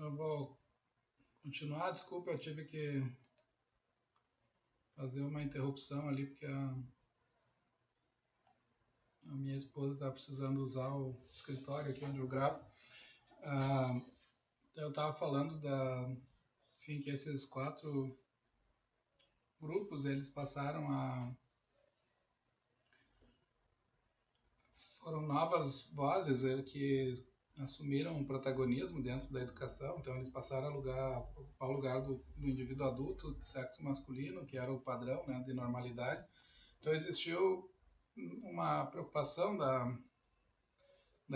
Eu vou continuar. Desculpa, eu tive que fazer uma interrupção ali porque a minha esposa está precisando usar o escritório aqui onde eu gravo. Ah, eu estava falando enfim, que esses 4 grupos eles foram novas vozes que assumiram um protagonismo dentro da educação. Então eles passaram a ocupar o lugar do indivíduo adulto de sexo masculino, que era o padrão, né, de normalidade. Então existiu uma preocupação da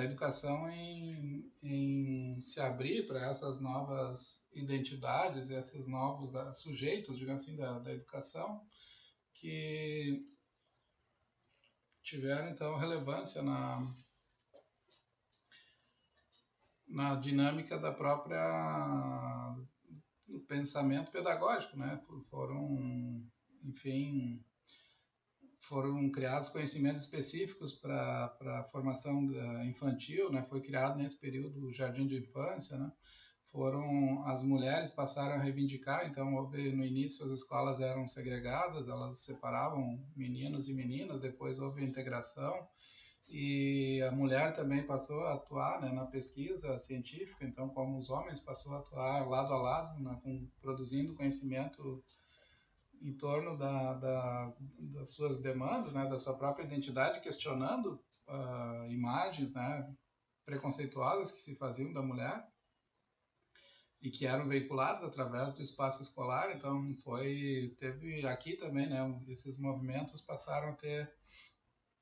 educação em se abrir para essas novas identidades, esses novos sujeitos, digamos assim, da educação, que tiveram então relevância na dinâmica da própria do pensamento pedagógico, né? Enfim, foram criados conhecimentos específicos para a formação infantil, né? Foi criado nesse período o jardim de infância, né? As mulheres passaram a reivindicar, então no início as escolas eram segregadas, elas separavam meninos e meninas, depois houve a integração, e a mulher também passou a atuar, né, na pesquisa científica, então como os homens passou a atuar lado a lado, né, produzindo conhecimento em torno das suas demandas, né, da sua própria identidade, questionando imagens, né, preconceituosas que se faziam da mulher e que eram veiculadas através do espaço escolar. Então teve aqui também, né, esses movimentos passaram a ter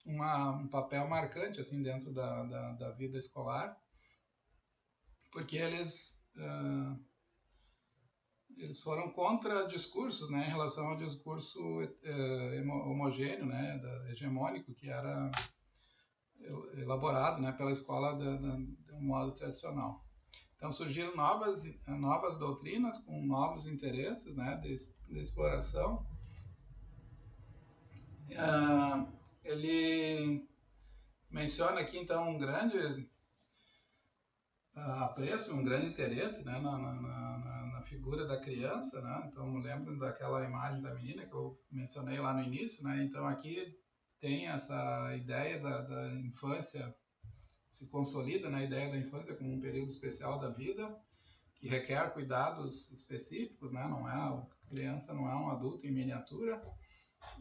um papel marcante assim dentro da vida escolar, porque eles foram contra discursos, né, em relação ao discurso homogêneo, né, hegemônico, que era elaborado, né, pela escola de um modo tradicional. Então surgiram novas doutrinas com novos interesses, né, de exploração. Ele menciona aqui então um grande apreço, um grande interesse, né, na figura da criança, né? Então me lembro daquela imagem da menina que eu mencionei lá no início, né? Então aqui tem essa ideia da infância, se consolida na ideia da infância como um período especial da vida, que requer cuidados específicos, né? A criança não é um adulto em miniatura,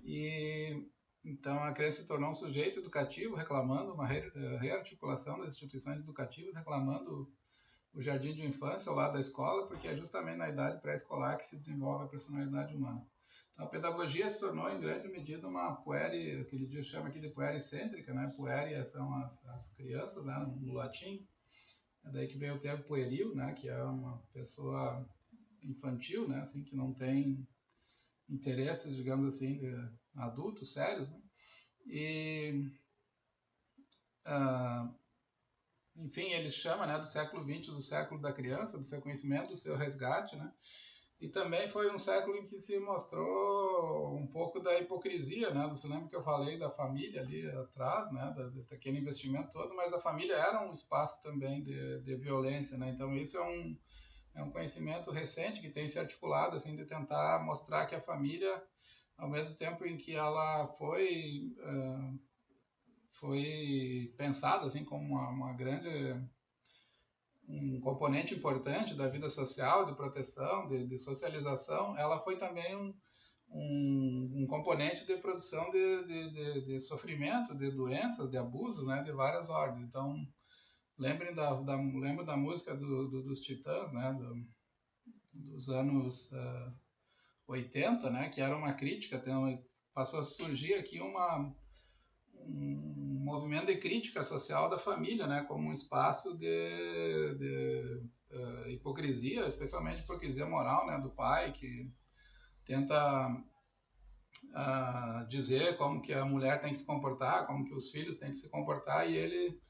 e então a criança se tornou um sujeito educativo, reclamando uma rearticulação das instituições educativas, reclamando o jardim de infância ao lado da escola, porque é justamente na idade pré-escolar que se desenvolve a personalidade humana. Então a pedagogia se tornou em grande medida uma pueri, que ele chama aqui de puericêntrica, né? Pueri são as crianças, né, no latim. É daí que vem o termo pueril, né, que é uma pessoa infantil, né, assim, que não tem interesses, digamos assim, adultos sérios, né? E enfim, ele chama, né, do século XX, do século da criança, do seu conhecimento, do seu resgate, né? E também foi um século em que se mostrou um pouco da hipocrisia, né? Você lembra que eu falei da família ali atrás, né? Daquele investimento todo, mas a família era um espaço também de violência, né? Então isso é um conhecimento recente que tem se articulado, assim, de tentar mostrar que a família, ao mesmo tempo em que ela foi pensada assim como uma grande um componente importante da vida social, de proteção, de socialização, ela foi também um componente de produção de sofrimento, de doenças, de abusos, né, de várias ordens. Então, lembro da música dos Titãs, né, dos anos 80, né, que era uma crítica, passou a surgir aqui um movimento de crítica social da família, né, como um espaço de hipocrisia, especialmente hipocrisia moral, né, do pai, que tenta dizer como que a mulher tem que se comportar, como que os filhos têm que se comportar, e ele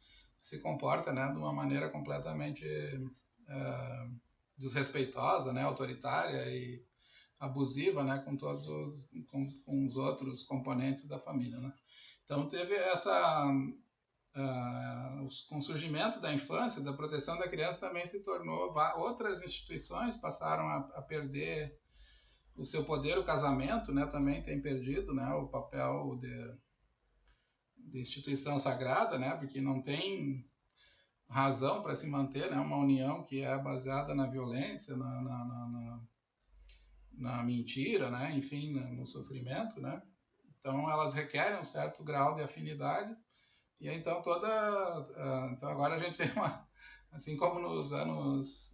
se comporta, né, de uma maneira completamente desrespeitosa, né, autoritária e abusiva, né, com com os outros componentes da família, né? Então teve com o surgimento da infância, da proteção da criança, também se tornou, outras instituições passaram a perder o seu poder. O casamento, né, também tem perdido, né, o papel de instituição sagrada, né, porque não tem razão para se manter, né, uma união que é baseada na violência, na mentira, né, enfim, no sofrimento, né. Então elas requerem um certo grau de afinidade. E aí, então então agora a gente tem assim como nos anos,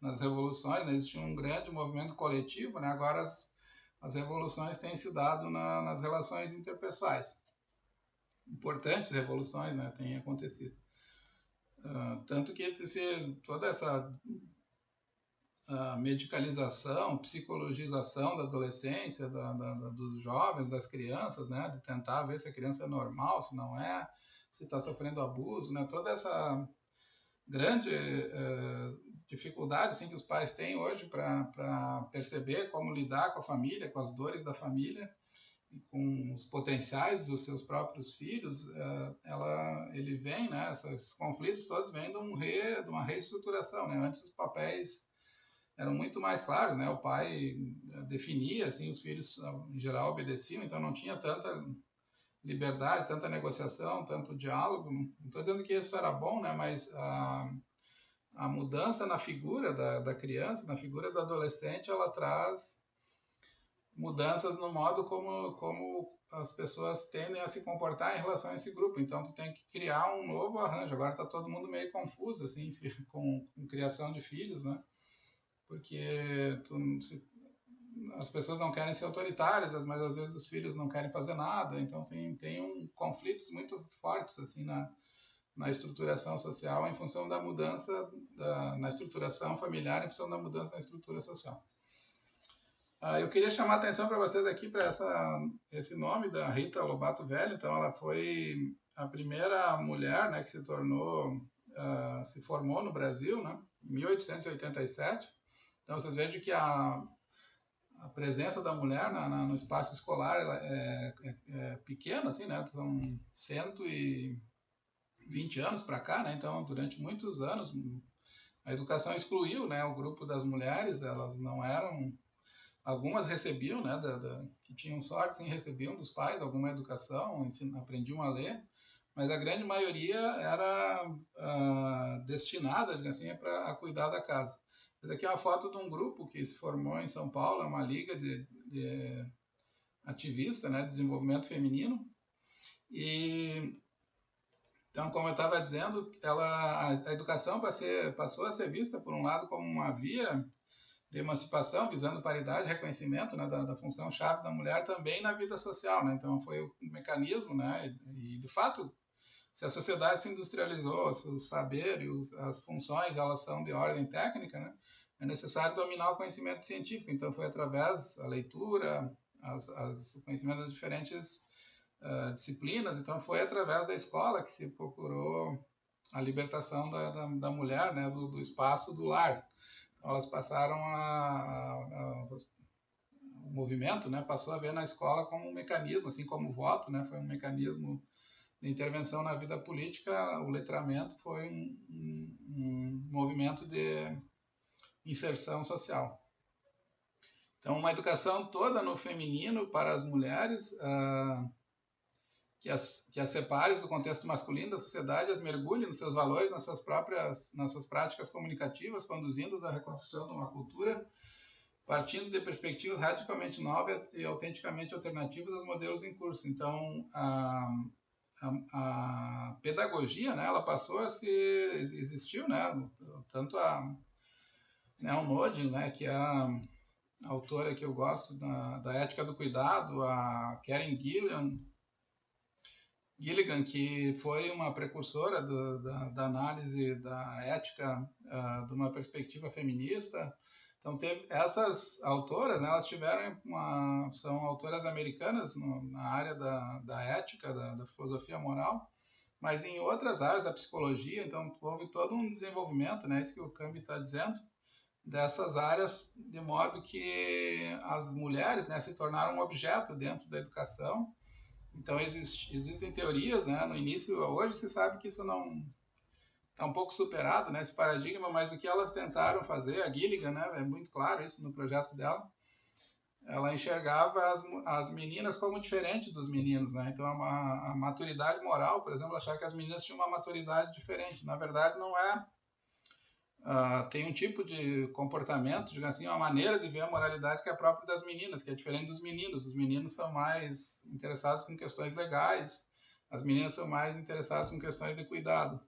nas revoluções, né, existia um grande movimento coletivo, né, agora as revoluções têm se dado nas relações interpessoais. Importantes revoluções, né, têm acontecido. Tanto que toda essa medicalização, psicologização da adolescência, dos jovens, das crianças, né, de tentar ver se a criança é normal, se não é, se está sofrendo abuso, né, toda essa grande dificuldade assim, que os pais têm hoje para perceber como lidar com a família, com as dores da família, e com os potenciais dos seus próprios filhos, ele vem, né, esses conflitos todos vêm de uma reestruturação, né, antes os papéis eram muito mais claros, né? O pai definia, assim, os filhos em geral obedeciam, então não tinha tanta liberdade, tanta negociação, tanto diálogo. Não estou dizendo que isso era bom, né? Mas a mudança na figura da criança, na figura do adolescente, ela traz mudanças no modo como as pessoas tendem a se comportar em relação a esse grupo. Então tu tem que criar um novo arranjo. Agora está todo mundo meio confuso, assim, com criação de filhos, né? Porque as pessoas não querem ser autoritárias, mas às vezes os filhos não querem fazer nada, então tem conflitos muito fortes assim na estruturação social em função da mudança na estruturação familiar, em função da mudança na estrutura social. Eu queria chamar a atenção para vocês aqui para esse nome da Rita Lobato Velho. Então ela foi a primeira mulher, né, que se formou no Brasil, né, em 1887. Então, vocês veem que a presença da mulher no espaço escolar ela é pequena, assim, né? São 120 anos para cá, né? Então, durante muitos anos, a educação excluiu, né, o grupo das mulheres. Elas não eram... Algumas recebiam, né, que tinham sorte, sim, recebiam dos pais alguma educação, aprendiam a ler, mas a grande maioria era destinada, assim, a cuidar da casa. Essa aqui é uma foto de um grupo que se formou em São Paulo, é uma liga de ativista, né, de desenvolvimento feminino. E então, como eu estava dizendo, a educação passou a ser vista, por um lado, como uma via de emancipação, visando paridade, reconhecimento, né, da função-chave da mulher também na vida social, né? Então, foi um mecanismo, né, e de fato, se a sociedade se industrializou, se o saber e as funções elas são de ordem técnica, né, é necessário dominar o conhecimento científico. Então, foi através da leitura, os conhecimentos das diferentes disciplinas. Então, foi através da escola que se procurou a libertação da mulher, né, do espaço do lar. Então, elas passaram o movimento, né, passou a ver na escola como um mecanismo, assim como o voto, né, foi um mecanismo de intervenção na vida política. O letramento foi um movimento de inserção social. Então, uma educação toda no feminino para as mulheres, que as separe do contexto masculino da sociedade, as mergulhe nos seus valores, nas suas práticas comunicativas, conduzindo-as à reconstrução de uma cultura, partindo de perspectivas radicalmente novas e autenticamente alternativas aos modelos em curso. Então, a pedagogia, né, ela passou a existiu, né, tanto o Nodin, né, que é a autora que eu gosto da Ética do Cuidado, a Karen Gilligan, que foi uma precursora da análise da ética de uma perspectiva feminista. Então, essas autoras, né, elas são autoras americanas na área da ética, da filosofia moral, mas em outras áreas da psicologia. Então, houve todo um desenvolvimento, né, isso que o Cambi está dizendo, dessas áreas, de modo que as mulheres, né, se tornaram um objeto dentro da educação, Então existem teorias, né? No início, hoje se sabe que isso não está um pouco superado, né? Esse paradigma, mas o que elas tentaram fazer, a Gilligan, né? É muito claro isso no projeto dela. Ela enxergava as meninas como diferentes dos meninos, né? Então a maturidade moral, por exemplo, achava que as meninas tinham uma maturidade diferente. Na verdade, não é. Tem um tipo de comportamento, digamos assim, uma maneira de ver a moralidade que é própria das meninas, que é diferente dos meninos. Os meninos são mais interessados com questões legais, as meninas são mais interessadas com questões de cuidado.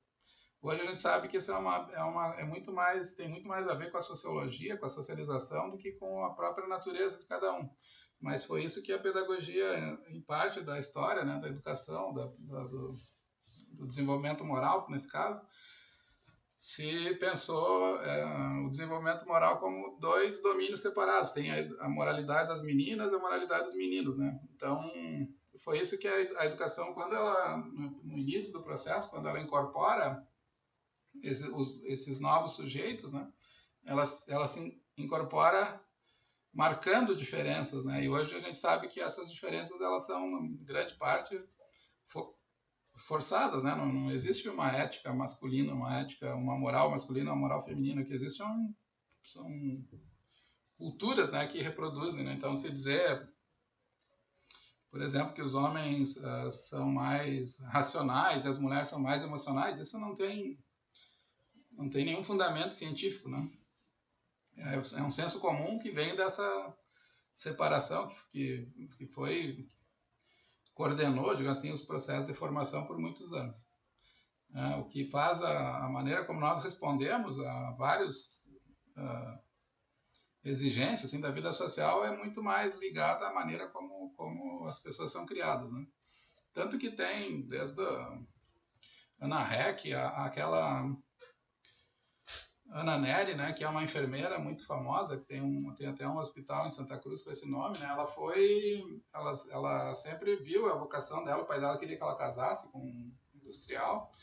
Hoje a gente sabe que isso é muito mais, tem muito mais a ver com a sociologia, com a socialização, do que com a própria natureza de cada um. Mas foi isso que a pedagogia, em parte da história, né, da educação, do desenvolvimento moral, nesse caso, se pensou o desenvolvimento moral como dois domínios separados. Tem a moralidade das meninas e a moralidade dos meninos, né? Então, foi isso que a educação, quando ela, no início do processo, quando ela incorpora esses novos sujeitos, né? Ela se incorpora marcando diferenças, né? E hoje a gente sabe que essas diferenças, elas são, em grande parte, forçadas, né? Não existe uma ética masculina, uma moral masculina, uma moral feminina. O que existe são culturas, né, que reproduzem, né? Então, se dizer, por exemplo, que os homens são mais racionais e as mulheres são mais emocionais, isso não tem nenhum fundamento científico, né? É um senso comum que vem dessa separação que coordenou, digamos assim, os processos de formação por muitos anos. O que faz a maneira como nós respondemos a várias exigências assim, da vida social é muito mais ligada à maneira como as pessoas são criadas, né? Tanto que tem, desde a Ana Heck, aquela Ana Neri, né, que é uma enfermeira muito famosa, que tem até um hospital em Santa Cruz com esse nome, né? Ela sempre viu a vocação dela, o pai dela queria que ela casasse com um industrial,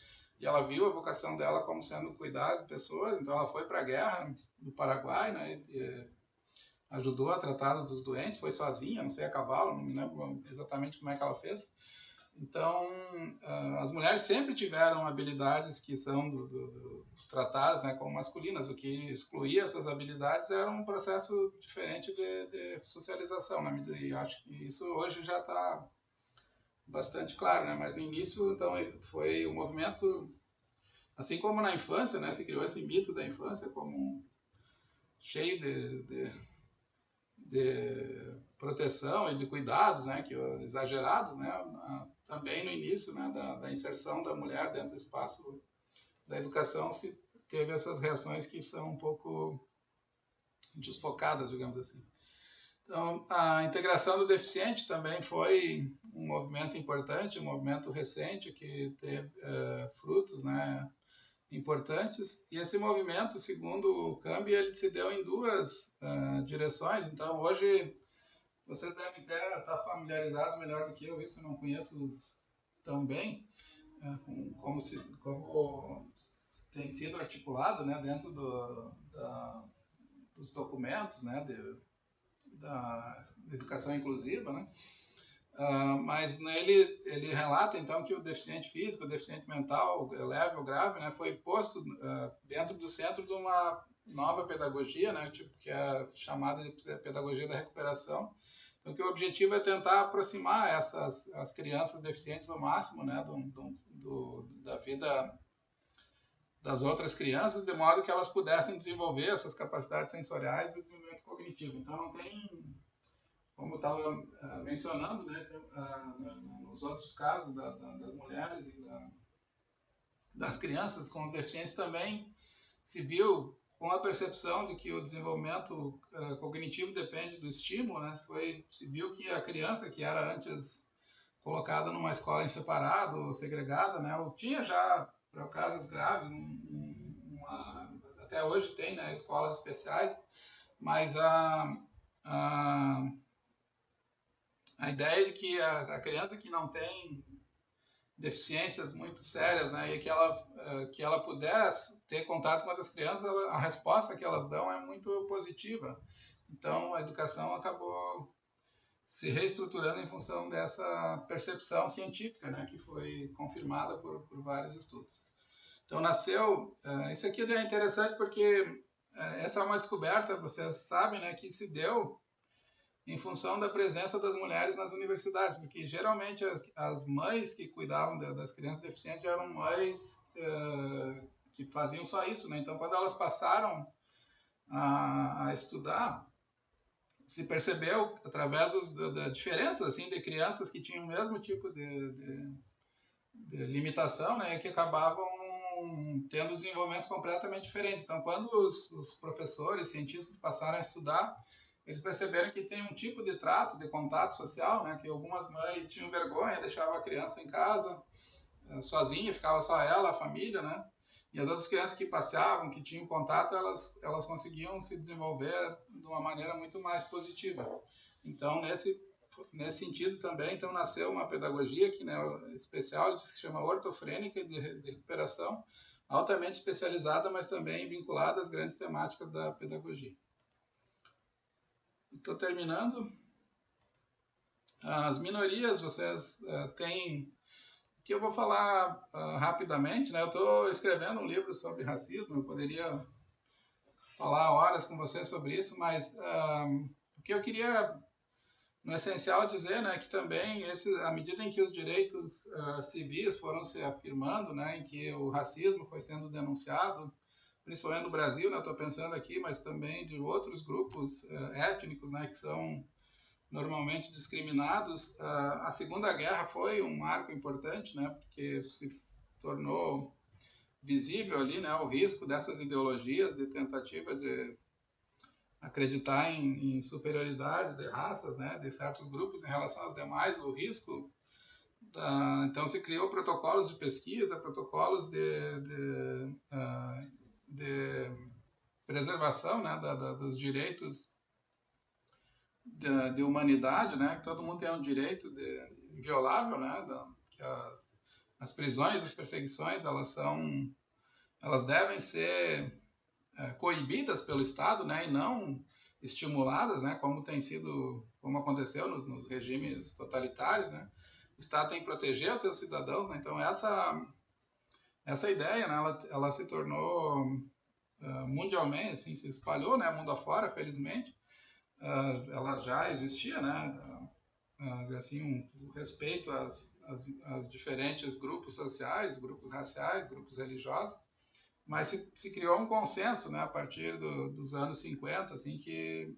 e ela viu a vocação dela como sendo cuidar de pessoas, então ela foi para a guerra do Paraguai, né, e ajudou a tratar dos doentes, foi sozinha, não sei a cavalo, não me lembro exatamente como é que ela fez. Então, as mulheres sempre tiveram habilidades que são tratadas, né, como masculinas. O que excluía essas habilidades era um processo diferente de socialização, né? E acho que isso hoje já está bastante claro, né? Mas no início, então, foi um movimento, assim como na infância, né, se criou esse mito da infância como cheio de proteção e de cuidados, né, exagerados, né, também no início, né, da inserção da mulher dentro do espaço da educação, se teve essas reações que são um pouco desfocadas, digamos assim. Então, a integração do deficiente também foi um movimento importante, um movimento recente que teve frutos, né, importantes. E esse movimento, segundo o Cambi, ele se deu em duas direções. Então, hoje, vocês devem estar familiarizados melhor do que eu, isso eu não conheço tão bem, como tem sido articulado, né, dentro dos documentos, né, da educação inclusiva, né? Mas ele relata então que o deficiente físico, o deficiente mental, leve ou grave, né, foi posto dentro do centro de uma nova pedagogia, né, que é chamada de pedagogia da recuperação. Então, que o objetivo é tentar aproximar as crianças deficientes ao máximo, né, da vida das outras crianças, de modo que elas pudessem desenvolver essas capacidades sensoriais e desenvolvimento cognitivo. Então, não tem, como eu estava mencionando, né, nos outros casos das mulheres e das crianças com deficiências também se viu com a percepção de que o desenvolvimento cognitivo depende do estímulo, né, se viu que a criança que era antes colocada numa escola em separado ou segregada, né, ou tinha já, para casos graves, até hoje tem, né, escolas especiais, mas a ideia de que a criança que não tem deficiências muito sérias, né, e que ela pudesse ter contato com outras crianças, a resposta que elas dão é muito positiva. Então, a educação acabou se reestruturando em função dessa percepção científica, né, que foi confirmada por vários estudos. Então nasceu, isso aqui é interessante porque essa é uma descoberta, vocês sabem, né, que se deu em função da presença das mulheres nas universidades, porque geralmente as mães que cuidavam das crianças deficientes eram mães que faziam só isso, né? Então quando elas passaram a estudar, se percebeu através da diferença assim de crianças que tinham o mesmo tipo de limitação, né, que acabavam tendo desenvolvimentos completamente diferentes. Então, quando os professores, cientistas passaram a estudar, eles perceberam que tem um tipo de trato, de contato social, né, que algumas mães tinham vergonha, deixavam a criança em casa, sozinha, ficava só ela, a família, né, e as outras crianças que passeavam, que tinham contato, elas conseguiam se desenvolver de uma maneira muito mais positiva. Então, nesse sentido também, então nasceu uma pedagogia que, né, especial, que se chama ortofrênica de recuperação, altamente especializada, mas também vinculada às grandes temáticas da pedagogia. Estou terminando. As minorias, vocês têm, que eu vou falar rapidamente, né? Eu estou escrevendo um livro sobre racismo, eu poderia falar horas com vocês sobre isso, mas o que eu queria, no essencial, dizer, né, que também, à medida em que os direitos civis foram se afirmando, né, em que o racismo foi sendo denunciado, principalmente no Brasil, né, estou pensando aqui, mas também de outros grupos étnicos, né, que são normalmente discriminados, a Segunda Guerra foi um marco importante, né, porque se tornou visível ali, né, o risco dessas ideologias de tentativa de acreditar em superioridade de raças, né, de certos grupos em relação aos demais, o risco. Então se criou protocolos de pesquisa, protocolos de preservação, né, dos direitos de humanidade, né, que todo mundo tem um direito inviolável, né, que as prisões, as perseguições, elas devem ser coibidas pelo Estado, né, e não estimuladas, né, como aconteceu nos regimes totalitários, né. O Estado tem que proteger os seus cidadãos, né, então essa ideia, né, ela se tornou mundialmente, assim, se espalhou, né, mundo afora, felizmente. Ela já existia, né, assim, o respeito às diferentes grupos sociais, grupos raciais, grupos religiosos, mas se criou um consenso, né, a partir dos anos 50, assim, que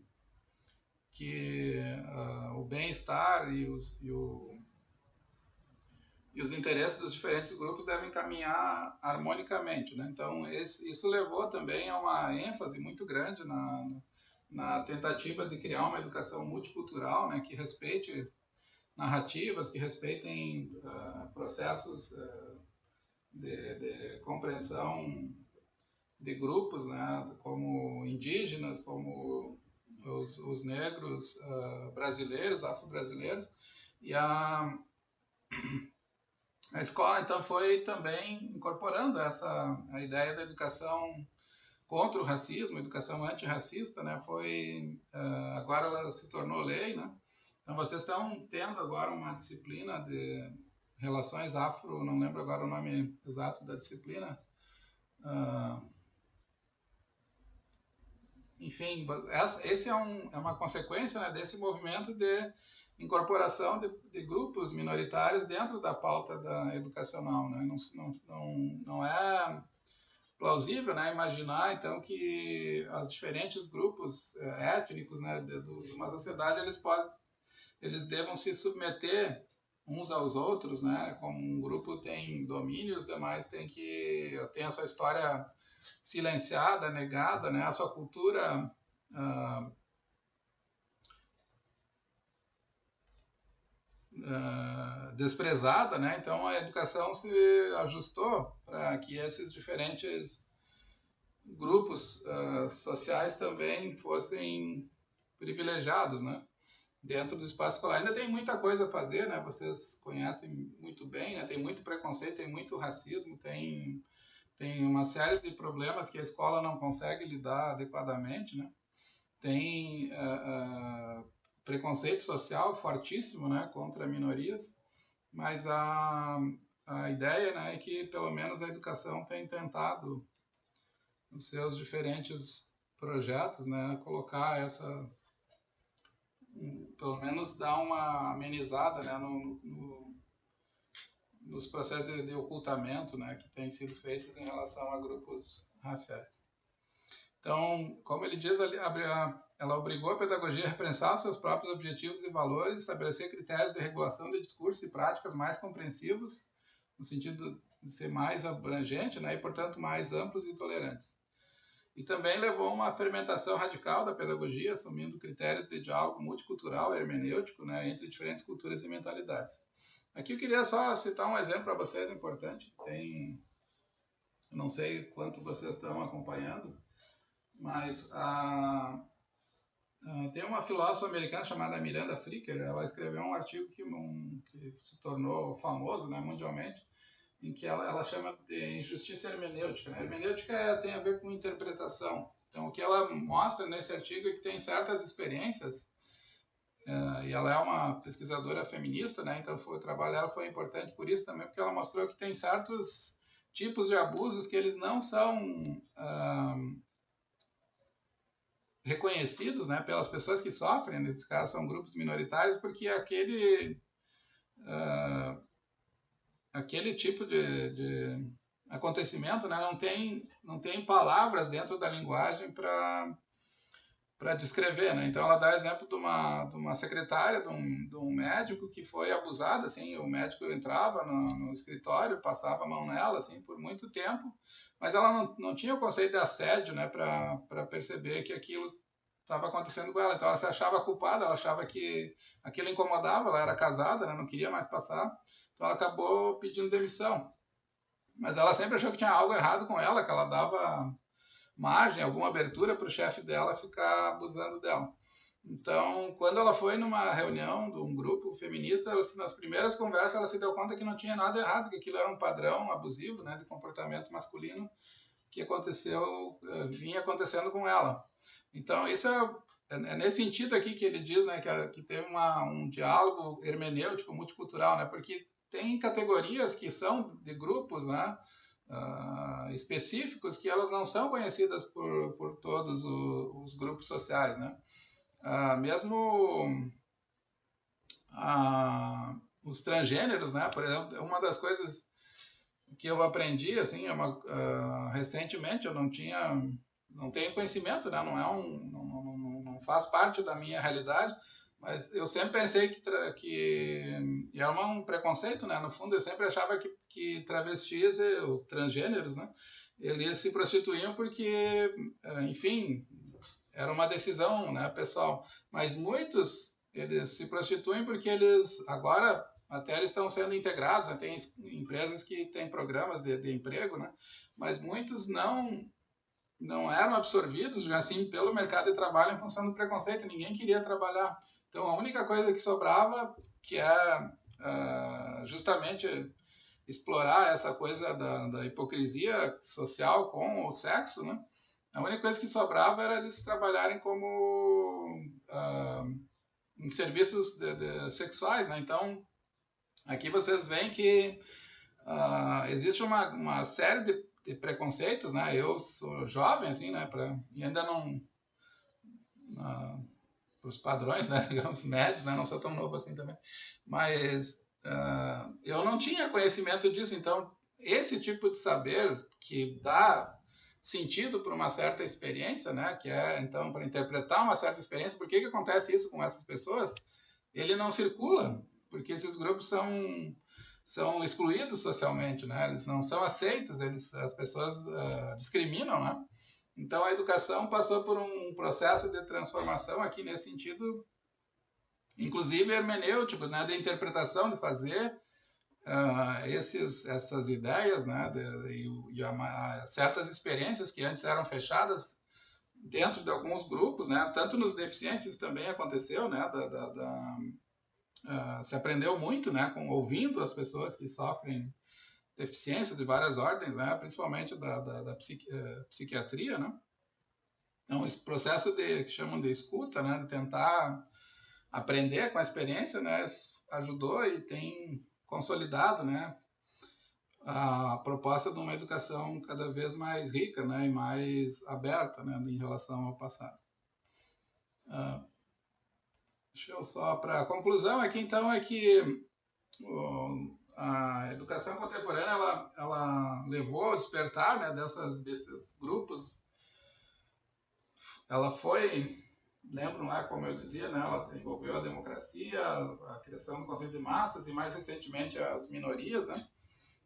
o bem-estar e os interesses dos diferentes grupos devem caminhar harmonicamente, né? Então, isso levou também a uma ênfase muito grande na tentativa de criar uma educação multicultural, né, que respeite narrativas, que respeitem processos de compreensão de grupos, né, como indígenas, como os negros brasileiros, afro-brasileiros, e a escola então foi também incorporando a ideia da educação contra o racismo, educação antirracista, né, agora ela se tornou lei, né. Então vocês estão tendo agora uma disciplina de relações afro, não lembro agora o nome exato da disciplina, enfim, esse é uma consequência, né, desse movimento de incorporação de grupos minoritários dentro da pauta educacional, né. Não é plausível, né, imaginar então que os diferentes grupos étnicos, né, de uma sociedade eles devam se submeter uns aos outros, né, como um grupo tem domínio, os demais têm a sua história silenciada, negada, né, a sua cultura desprezada, né? Então a educação se ajustou para que esses diferentes grupos sociais também fossem privilegiados, né, dentro do espaço escolar. Ainda tem muita coisa a fazer, né? Vocês conhecem muito bem, né? Tem muito preconceito, tem muito racismo, tem uma série de problemas que a escola não consegue lidar adequadamente, né? Tem preconceito social fortíssimo, né, contra minorias, mas a ideia, né, é que pelo menos a educação tem tentado, nos seus diferentes projetos, né, colocar pelo menos dar uma amenizada, né, nos processos de ocultamento, né, que têm sido feitos em relação a grupos raciais. Então, como ele diz, ela obrigou a pedagogia a repensar seus próprios objetivos e valores, estabelecer critérios de regulação de discurso e práticas mais compreensivos, no sentido de ser mais abrangente, né, e, portanto, mais amplos e tolerantes. E também levou a uma fermentação radical da pedagogia, assumindo critérios de diálogo multicultural e hermenêutico, né, entre diferentes culturas e mentalidades. Aqui eu queria só citar um exemplo para vocês importante. Eu não sei quanto vocês estão acompanhando, mas tem uma filósofa americana chamada Miranda Fricker. Ela escreveu um artigo que se tornou famoso, né, mundialmente, em que ela chama de injustiça hermenêutica, né? Hermenêutica tem a ver com interpretação. Então, o que ela mostra nesse artigo é que tem certas experiências, e ela é uma pesquisadora feminista, né? Então o trabalho dela foi importante por isso também, porque ela mostrou que tem certos tipos de abusos que eles não são reconhecidos, né, pelas pessoas que sofrem, nesse caso são grupos minoritários, porque aquele tipo de acontecimento, né, não tem palavras dentro da linguagem para descrever, né? Então ela dá exemplo de uma secretária, de um médico que foi abusada, assim, o médico entrava no escritório, passava a mão nela, assim, por muito tempo, mas ela não tinha o conceito de assédio, né, para perceber que aquilo estava acontecendo com ela. Então ela se achava culpada, ela achava que aquilo incomodava, ela era casada, né, não queria mais passar, então ela acabou pedindo demissão. Mas ela sempre achou que tinha algo errado com ela, que ela dava margem, alguma abertura para o chefe dela ficar abusando dela. Então, quando ela foi numa reunião de um grupo feminista, nas primeiras conversas ela se deu conta que não tinha nada errado, que aquilo era um padrão abusivo, né, de comportamento masculino que vinha acontecendo com ela. Então, isso é nesse sentido aqui que ele diz, né, que teve um diálogo hermenêutico multicultural, né, porque tem categorias que são de grupos, né, específicos, que elas não são conhecidas por todos os grupos sociais, né. Mesmo os transgêneros, né, por exemplo, uma das coisas que eu aprendi, assim, recentemente, eu não tenho conhecimento, né, não faz parte da minha realidade, mas eu sempre pensei que era um preconceito, né, no fundo eu sempre achava que travestis ou transgêneros, né, eles se prostituíam porque, enfim, era uma decisão, né, pessoal, mas muitos, eles se prostituem porque eles agora até eles estão sendo integrados, né? Tem empresas que têm programas de emprego, né? Mas muitos não eram absorvidos, assim, pelo mercado de trabalho em função do preconceito, ninguém queria trabalhar. Então a única coisa que sobrava, que é justamente explorar essa coisa da hipocrisia social com o sexo, né? A única coisa que sobrava era eles trabalharem como em serviços sexuais, né? Então aqui vocês veem que existe uma série de preconceitos, né? Eu sou jovem, assim, né? E ainda não... para os padrões, né? Digamos, médios, né? Não sou tão novo assim também. Mas eu não tinha conhecimento disso. Então, esse tipo de saber que dá sentido para uma certa experiência, né? Que é, então, para interpretar uma certa experiência, por que acontece isso com essas pessoas? Ele não circula, porque esses grupos são excluídos socialmente, né? Eles não são aceitos, as pessoas discriminam, né? Então a educação passou por um processo de transformação aqui nesse sentido, inclusive hermenêutico, né? De interpretação, de fazer essas ideias, né? Certas experiências que antes eram fechadas dentro de alguns grupos, né? Tanto nos deficientes também aconteceu, né? Se aprendeu muito, né, ouvindo as pessoas que sofrem deficiências de várias ordens, né, principalmente da psiquiatria, né. Então, esse processo que chamam de escuta, né, de tentar aprender com a experiência, né, ajudou e tem consolidado, né, a proposta de uma educação cada vez mais rica, né, e mais aberta, né, em relação ao passado. Deixa eu só para a conclusão aqui, então, é que a educação contemporânea ela levou ao despertar, né, desses grupos. Ela foi, lembram lá, como eu dizia, né, ela envolveu a democracia, a criação do conceito de massas e mais recentemente as minorias, né?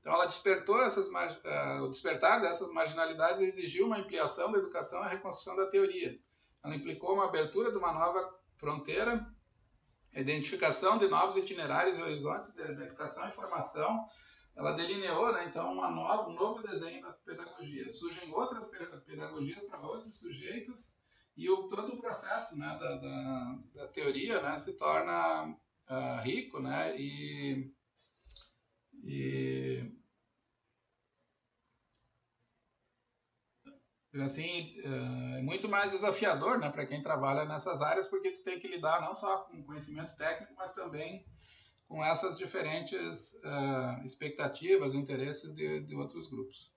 Então ela despertou o despertar dessas marginalidades exigiu uma ampliação da educação e a reconstrução da teoria. Ela implicou uma abertura de uma nova fronteira, a identificação de novos itinerários e horizontes da educação e formação. Ela delineou, né, então, um novo desenho da pedagogia. Surgem outras pedagogias para outros sujeitos e todo o processo, né, da teoria, né, se torna rico, né, e assim, é muito mais desafiador, né, para quem trabalha nessas áreas, porque tu tem que lidar não só com conhecimento técnico, mas também com essas diferentes expectativas, interesses de outros grupos.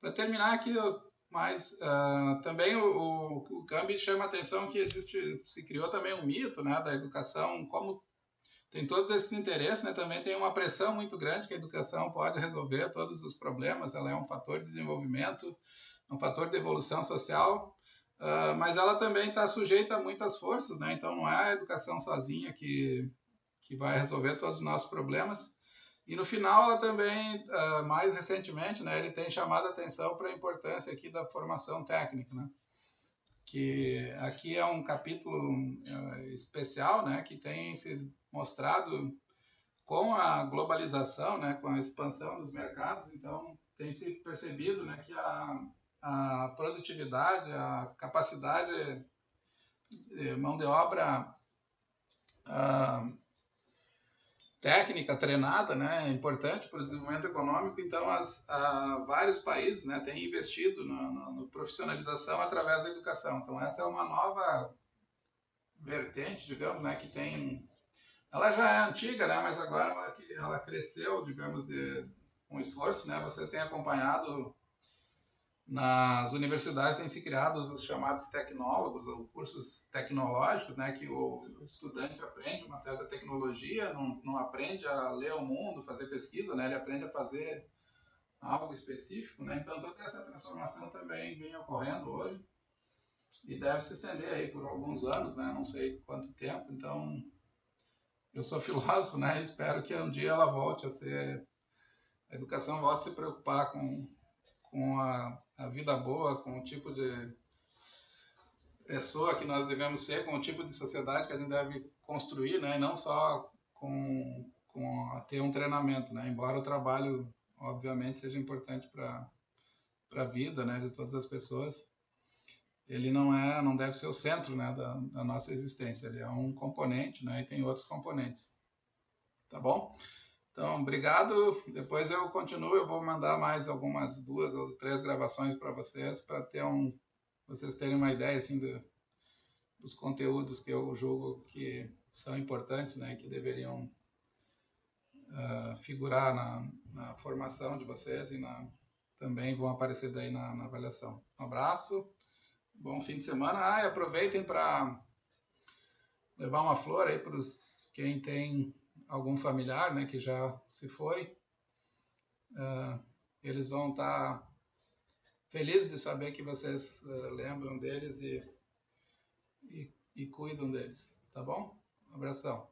Para terminar aqui, também o Gambit chama a atenção que se criou também um mito, né, da educação, como tem todos esses interesses, né, também tem uma pressão muito grande que a educação pode resolver todos os problemas, ela é um fator de desenvolvimento, um fator de evolução social, mas ela também está sujeita a muitas forças, né, então não é a educação sozinha que vai resolver todos os nossos problemas. E no final, ela também, mais recentemente, né, ele tem chamado a atenção para a importância aqui da formação técnica, né? Que aqui é um capítulo especial, né, que tem se mostrado com a globalização, né, com a expansão dos mercados, então tem se percebido, né, que a produtividade, a capacidade de mão de obra técnica treinada, né, é importante para o desenvolvimento econômico. Então, vários países, né, têm investido na profissionalização através da educação. Então, essa é uma nova vertente, digamos, né, que tem... Ela já é antiga, né, mas agora ela cresceu, digamos, com esforço, né. Vocês têm acompanhado nas universidades têm se criado os chamados tecnólogos ou cursos tecnológicos, né, que o estudante aprende uma certa tecnologia, não aprende a ler o mundo, fazer pesquisa, né, ele aprende a fazer algo específico, né. Então toda essa transformação também vem ocorrendo hoje e deve se estender aí por alguns anos, né, não sei quanto tempo. Então eu sou filósofo, né, e espero que um dia ela volte a ser, a educação volte a se preocupar com a vida boa, com o tipo de pessoa que nós devemos ser, com o tipo de sociedade que a gente deve construir, né? E não só com ter um treinamento, né? Embora o trabalho, obviamente, seja importante para a vida, né, de todas as pessoas, ele não deve ser o centro, né, da nossa existência. Ele é um componente, né? E tem outros componentes. Tá bom? Então, obrigado. Depois eu continuo, eu vou mandar mais algumas 2 ou 3 gravações para vocês, para vocês terem uma ideia assim dos conteúdos que eu julgo que são importantes, né, que deveriam figurar na formação de vocês e também vão aparecer daí na avaliação. Um abraço, bom fim de semana. E aproveitem para levar uma flor aí para quem tem algum familiar, né, que já se foi. Eles vão estar felizes de saber que vocês lembram deles e cuidam deles, tá bom? Um abração.